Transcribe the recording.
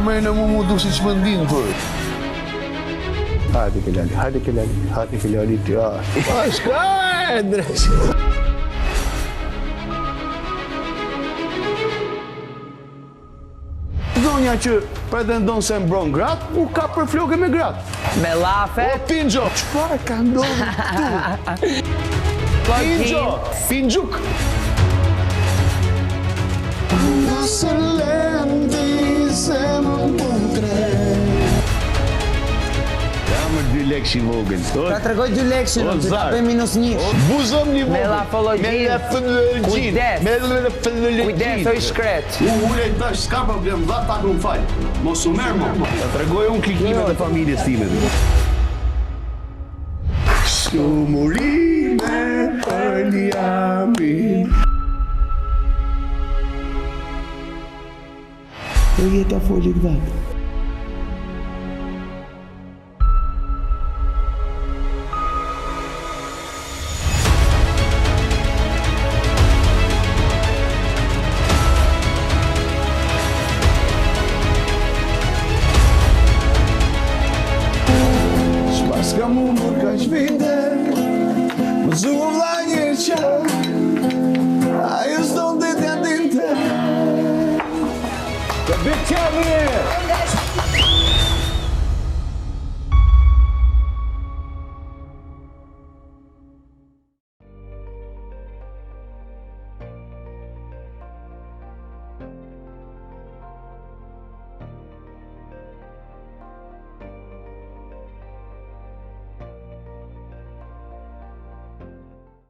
mërë në mu du si që më ndinë, për. Hajde Kelali, t'ja. Pa shka e dresh. Donja që pretendon se mbron gratë, u ka për floke me gratë. Me lafe. O, Pinxho, qëfar ka ndonë tu? Pinxhuk. Nëse lendi se më mundre. Jamër 2 lekshi vogël. Ta tregoj 2 lekshi, do të bëj -1. Buzëm një vogël. Me lafologjin. Kujdes, o i shkret. Ulej tash, s'ka problem, dha ta ku më falj. Mos u merë mo. Ta tregoj unë klikimet e familjes time. Shumurime për jamin. E jeta foli këdhatë. S'ka mundur ka shvinde, më zuë vla një qa, ajo s'do të t'ja dinte. Të bëtë qavë!